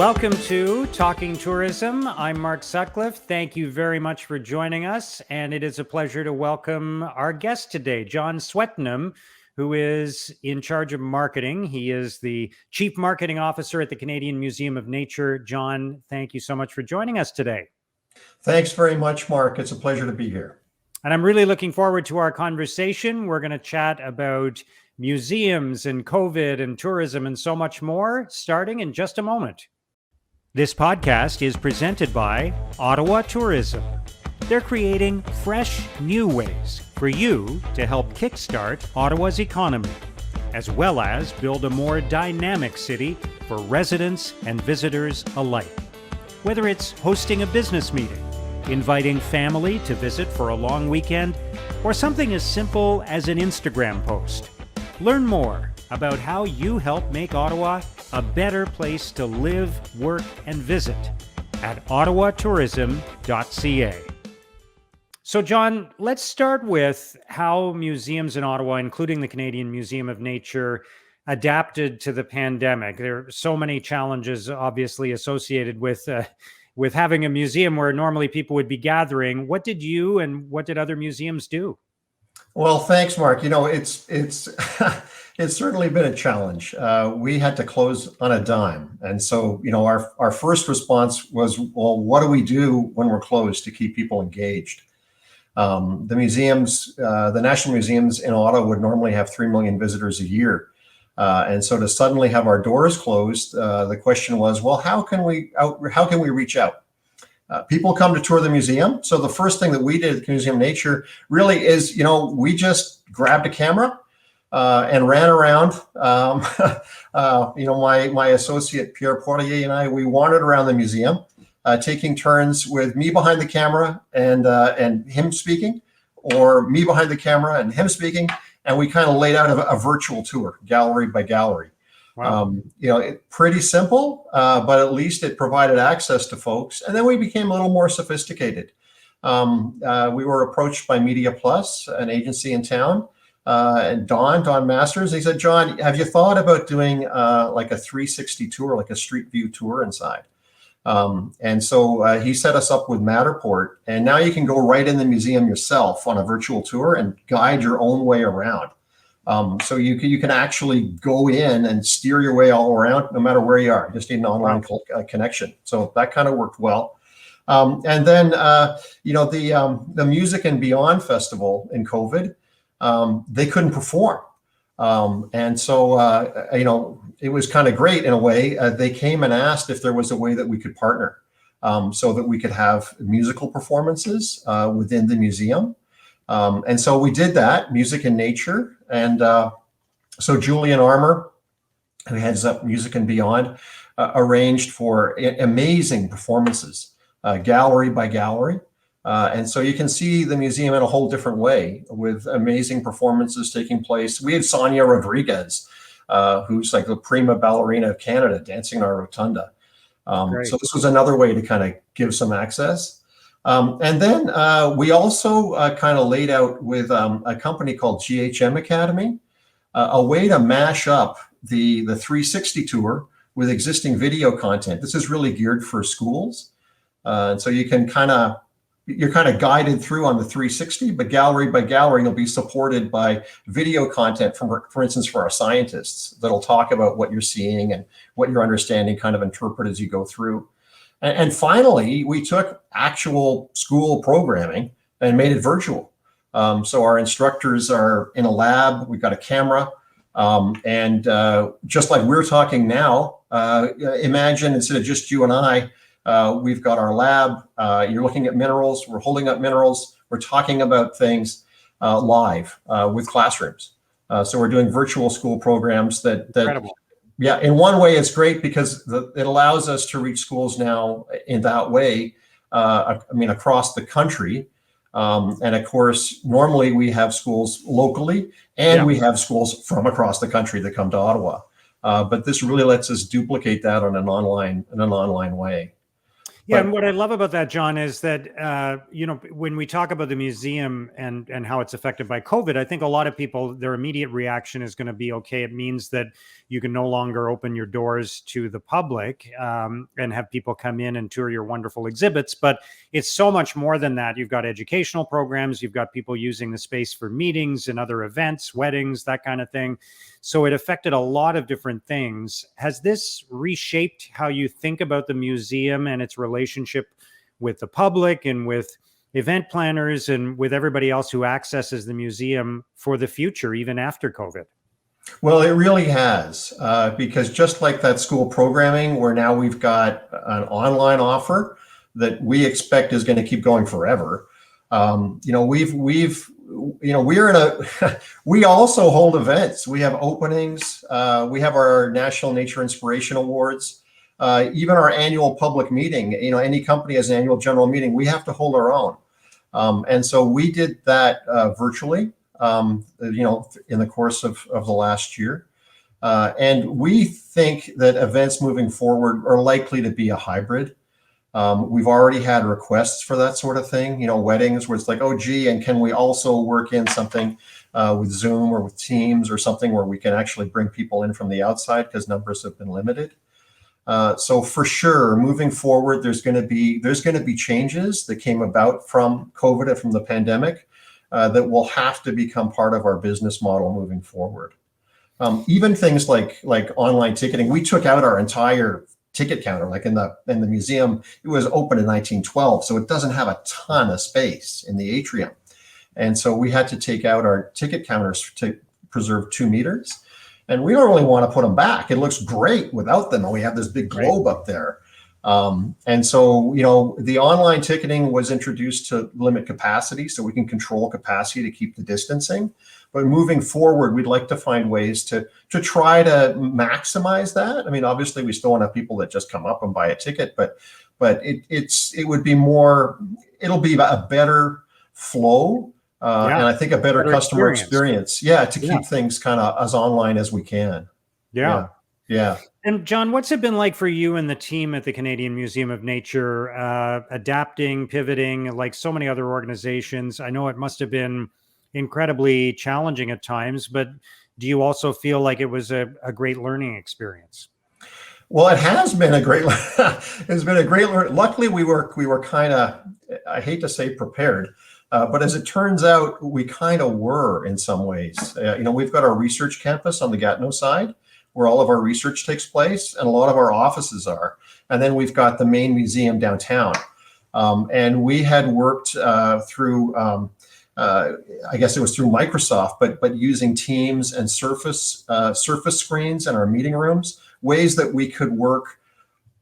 Welcome to Talking Tourism. I'm Mark Sutcliffe. Thank you very much for joining us. And it is a pleasure to welcome our guest today, John Swettenham, who is in charge of marketing. He is the Chief Marketing Officer at the Canadian Museum of Nature. John, thank you so much for joining us today. Thanks very much, Mark. It's a pleasure to be here. And I'm really looking forward to our conversation. We're going to chat about museums and COVID and tourism and so much more, starting in just a moment. This podcast is presented by Ottawa Tourism. They're creating fresh, new ways for you to help kickstart Ottawa's economy, as well as build a more dynamic city for residents and visitors alike. Whether it's hosting a business meeting, inviting family to visit for a long weekend, or something as simple as an Instagram post. Learn more about how you help make Ottawa a better place to live, work, and visit at ottawatourism.ca. So, John, let's start with how museums in Ottawa, including the Canadian Museum of Nature, adapted to the pandemic. There are so many challenges, obviously, associated with having a museum where normally people would be gathering. What did you and what did other museums do? Well, thanks, Mark. You know, it's it's certainly been a challenge. We had to close on a dime. And so, you know, our first response was, well, what do we do when we're closed to keep people engaged? The museums, the national museums in Ottawa would normally have 3 million visitors a year. And so to suddenly have our doors closed, the question was, well, how can we reach out? People come to tour the museum. So the first thing that we did at the Museum of Nature really is, you know, we just grabbed a camera and ran around. You know, my associate Pierre Poirier and I, we wandered around the museum, taking turns with me behind the camera and him speaking, or me behind the camera and him speaking. And we kind of laid out a virtual tour, gallery by gallery. Wow. You know, pretty simple, but at least it provided access to folks. And then we became a little more sophisticated. We were approached by Media Plus, an agency in town, and Don Masters. He said, John, have you thought about doing like a 360 tour, like a street view tour inside? And so he set us up with Matterport, and now you can go right in the museum yourself on a virtual tour and guide your own way around. So you can actually go in and steer your way all around, no matter where you are. You just need an online connection. So that kind of worked well. And then you know, the Music and Beyond Festival in COVID, they couldn't perform. And so, you know, it was kind of great in a way. They came and asked if there was a way that we could partner so that we could have musical performances within the museum. And so we did that, Music and Nature. And so Julian Armour, who heads up Music and Beyond, arranged for amazing performances, gallery by gallery. And so you can see the museum in a whole different way with amazing performances taking place. We had Sonia Rodriguez, who's like the prima ballerina of Canada, dancing in our rotunda. So this was another way to kind of give some access. And then we also kind of laid out with a company called GHM Academy, a way to mash up the 360 tour with existing video content. This is really geared for schools. And so you can you're kind of guided through on the 360, but gallery by gallery, you'll be supported by video content for instance, for our scientists that'll talk about what you're seeing and what you're understanding, kind of interpret as you go through. And finally, we took actual school programming and made it virtual. So our instructors are in a lab, we've got a camera, and just like we're talking now, imagine instead of just you and I, we've got our lab, you're looking at minerals, we're holding up minerals, we're talking about things live with classrooms. So we're doing virtual school programs that Incredible. Yeah, in one way, it's great because it allows us to reach schools now in that way, I mean, across the country. And of course, normally we have schools locally and we have schools from across the country that come to Ottawa. But this really lets us duplicate that on an online way. Yeah, and what I love about that, John, is that when we talk about the museum and how it's affected by COVID, I think a lot of people, their immediate reaction is going to be, okay, it means that you can no longer open your doors to the public and have people come in and tour your wonderful exhibits. But it's so much more than that. You've got educational programs, you've got people using the space for meetings and other events, weddings, that kind of thing. So it affected a lot of different things. Has this reshaped how you think about the museum and its relationship with the public and with event planners and with everybody else who accesses the museum for the future, even after COVID? Well, it really has, because just like that school programming, where now we've got an online offer that we expect is going to keep going forever. We're in a, we also hold events. We have openings. We have our National Nature Inspiration Awards, even our annual public meeting. Any company has an annual general meeting. We have to hold our own. And so we did that virtually, in the course of the last year. And we think that events moving forward are likely to be a hybrid. We've already had requests for that sort of thing, weddings where it's like, oh, gee, and can we also work in something with Zoom or with Teams or something where we can actually bring people in from the outside because numbers have been limited. So for sure, moving forward, there's going to be changes that came about from COVID and from the pandemic that will have to become part of our business model moving forward. Even things like online ticketing, we took out our entire ticket counter, like in the museum. It was open in 1912, so it doesn't have a ton of space in the atrium, and so we had to take out our ticket counters to preserve 2 meters. And we don't really want to put them back. It looks great without them, and we have this big globe up there. And so, the online ticketing was introduced to limit capacity so we can control capacity to keep the distancing. But moving forward, we'd like to find ways to try to maximize that. I mean, obviously, we still want to have people that just come up and buy a ticket, but it'll be a better flow. And I think a better customer experience. To keep things kind of as online as we can. Yeah. And John, what's it been like for you and the team at the Canadian Museum of Nature, adapting, pivoting, like so many other organizations? I know it must have been incredibly challenging at times, but do you also feel like it was a great learning experience? Well, it has been a great, learning. Luckily, we were kind of, I hate to say prepared, but as it turns out, we kind of were in some ways. We've got our research campus on the Gatineau side, where all of our research takes place, and a lot of our offices are. And then we've got the main museum downtown. And we had worked through, I guess it was through Microsoft, but using Teams and Surface screens in our meeting rooms, ways that we could work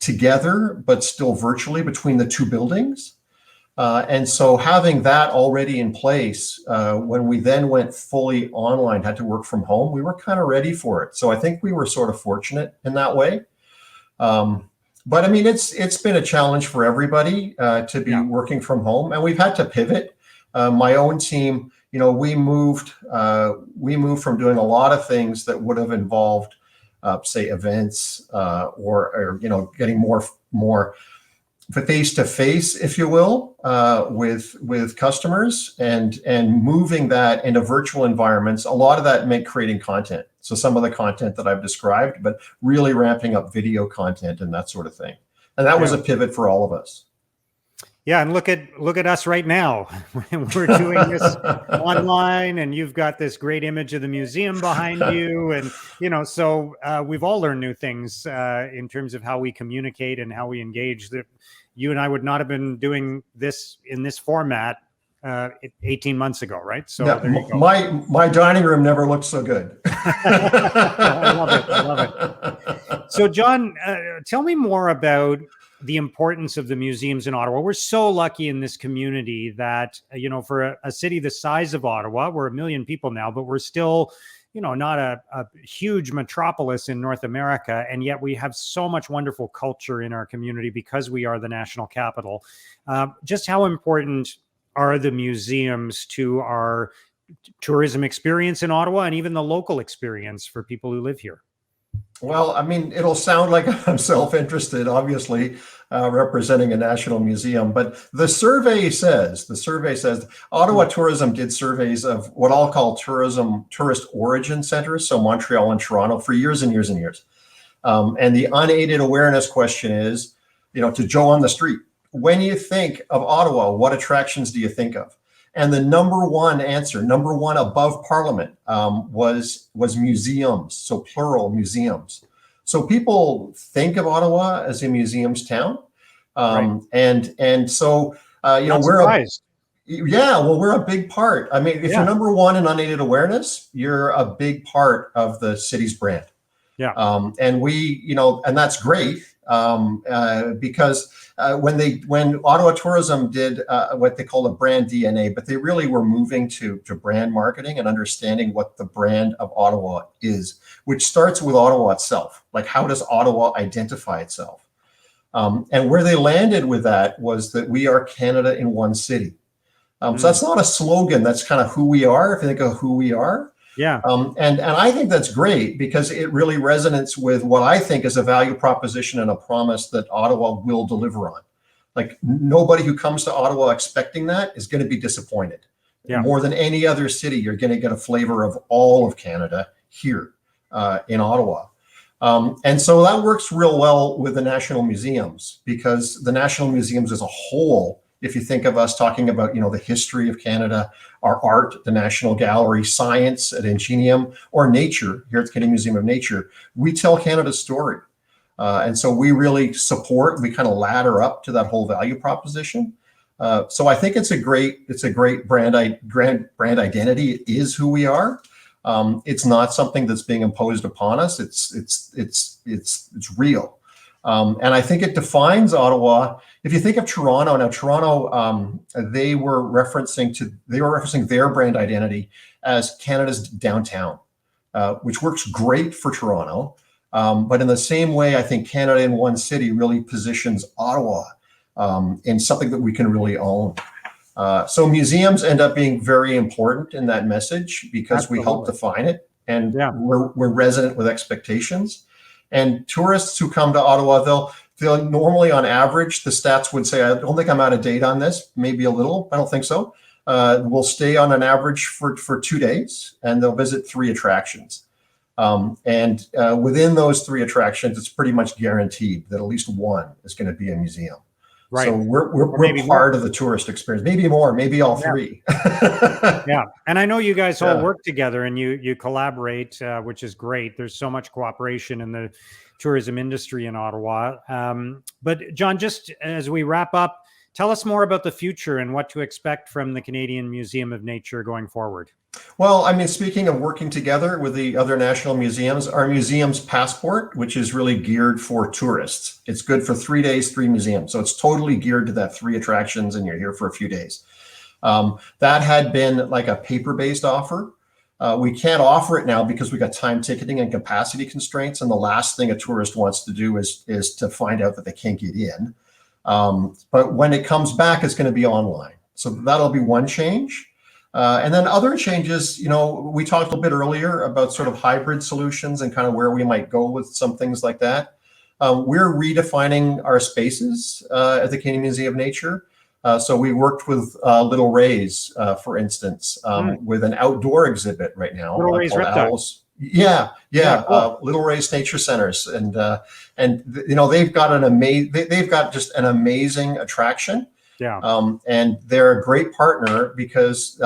together, but still virtually between the two buildings. And so having that already in place, when we then went fully online, had to work from home, we were kind of ready for it. So I think we were sort of fortunate in that way. But I mean, it's been a challenge for everybody to be working from home, and we've had to pivot. My own team, we moved from doing a lot of things that would have involved, say, events or getting more face-to-face, if you will, with customers, and moving that into virtual environments. A lot of that meant creating content. So some of the content that I've described, but really ramping up video content and that sort of thing. And that was a pivot for all of us. Yeah, and look at us right now. We're doing this online, and you've got this great image of the museum behind you, and so we've all learned new things in terms of how we communicate and how we engage. That you and I would not have been doing this in this format 18 months ago, right? So there you go. My dining room never looked so good. I love it. So, John, tell me more about the importance of the museums in Ottawa. We're so lucky in this community that, for a city the size of Ottawa, we're 1 million people now, but we're still, not a huge metropolis in North America. And yet we have so much wonderful culture in our community because we are the national capital. Just how important are the museums to our tourism experience in Ottawa and even the local experience for people who live here? Well, I mean, it'll sound like I'm self-interested, obviously, representing a national museum, but the survey says Ottawa Mm. Tourism did surveys of what I'll call tourist origin centers, so Montreal and Toronto, for years and years and years. And the unaided awareness question is, to Joe on the street, when you think of Ottawa, what attractions do you think of? And the number one answer, number one above Parliament, was museums, so plural museums. So people think of Ottawa as a museums town, Right. and so Not we're a surprised. yeah, well, we're a big part. I mean, if you're Yeah. number one in unaided awareness, you're a big part of the city's brand. Yeah. And and that's great, because when Ottawa Tourism did what they call a brand DNA, but they really were moving to brand marketing and understanding what the brand of Ottawa is, which starts with Ottawa itself. Like, how does Ottawa identify itself? And where they landed with that was that we are Canada in one city. So Mm. that's not a slogan. That's kind of who we are. If you think of who we are. Yeah. And I think that's great because it really resonates with what I think is a value proposition and a promise that Ottawa will deliver on. Like, nobody who comes to Ottawa expecting that is going to be disappointed. Yeah. More than any other city, you're going to get a flavor of all of Canada here in Ottawa. And so that works real well with the national museums, because the national museums as a whole, if you think of us talking about, the history of Canada, our art, the National Gallery, science at Ingenium, or nature here at the Canadian Museum of Nature, we tell Canada's story. And so we really support, we kind of ladder up to that whole value proposition. So I think it's a great brand identity. It is who we are. It's not something that's being imposed upon us. It's real. And I think it defines Ottawa. If you think of Toronto, now Toronto, they were referencing their brand identity as Canada's downtown, which works great for Toronto. But in the same way, I think Canada in one city really positions Ottawa in something that we can really own. So museums end up being very important in that message because we help define it, and we're resonant with expectations. And tourists who come to Ottawa, they'll normally, on average, the stats would say, I don't think I'm out of date on this, maybe a little, I don't think so. Will stay on an average for 2 days, and they'll visit 3 attractions. And within those 3 attractions, it's pretty much guaranteed that at least one is going to be a museum. Right. So we're part of the tourist experience, maybe more, maybe all 3. Yeah. And I know you guys all work together and you collaborate, which is great. There's so much cooperation in the tourism industry in Ottawa. But John, just as we wrap up, tell us more about the future and what to expect from the Canadian Museum of Nature going forward. Well, I mean, speaking of working together with the other national museums, our museum's passport, which is really geared for tourists, it's good for 3 days, 3 museums. So it's totally geared to that 3 attractions, and you're here for a few days. That had been like a paper-based offer. We can't offer it now because we got time ticketing and capacity constraints. And the last thing a tourist wants to do is to find out that they can't get in. But when it comes back, it's going to be online. So that'll be one change. And then other changes, we talked a bit earlier about sort of hybrid solutions and kind of where we might go with some things like that. We're redefining our spaces at the Canadian Museum of Nature. So we worked with Little Rays, for instance, with an outdoor exhibit right now. Little Rays reptiles. Yeah. Cool. Little Rays Nature Centers, and they've got just an amazing attraction. Yeah. And they're a great partner because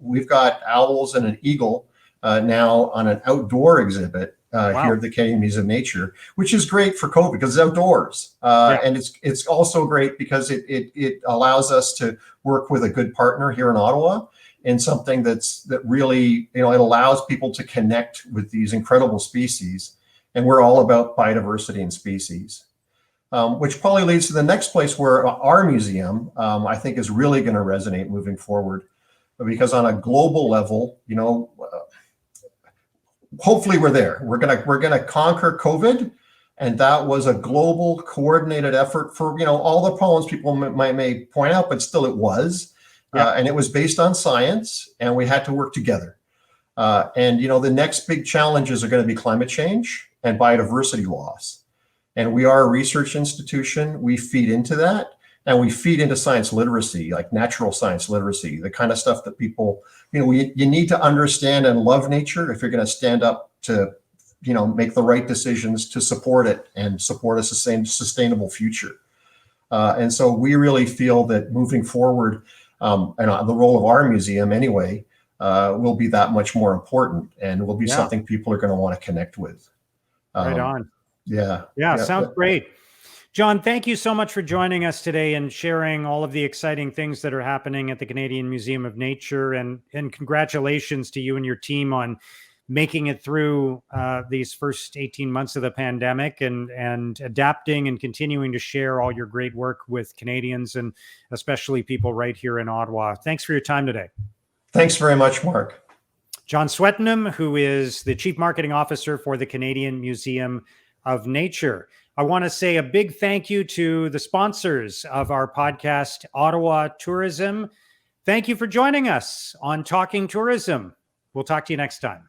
we've got owls and an eagle now on an outdoor exhibit here at the Canadian Museum of Nature, which is great for COVID because it's outdoors. And it's also great because it allows us to work with a good partner here in Ottawa in something that really, it allows people to connect with these incredible species. And we're all about biodiversity and species. Which probably leads to the next place where our museum, I think, is really going to resonate moving forward, because on a global level, hopefully we're there. We're gonna conquer COVID, and that was a global coordinated effort for all the problems people may point out, but still it was, and it was based on science, and we had to work together. And the next big challenges are going to be climate change and biodiversity loss. And we are a research institution. We feed into that, and we feed into science literacy, like natural science literacy, the kind of stuff that people, you need to understand and love nature if you're going to stand up to, make the right decisions to support it and support a sustainable future. And so we really feel that moving forward, and the role of our museum anyway, will be that much more important, and will be something people are going to want to connect with. Right on. Yeah. Sounds great. John, thank you so much for joining us today and sharing all of the exciting things that are happening at the Canadian Museum of Nature. And congratulations to you and your team on making it through these first 18 months of the pandemic and adapting and continuing to share all your great work with Canadians and especially people right here in Ottawa. Thanks for your time today. Thanks very much, Mark. John Swettenham, who is the Chief Marketing Officer for the Canadian Museum of Nature. I want to say a big thank you to the sponsors of our podcast, Ottawa Tourism. Thank you for joining us on Talking Tourism. We'll talk to you next time.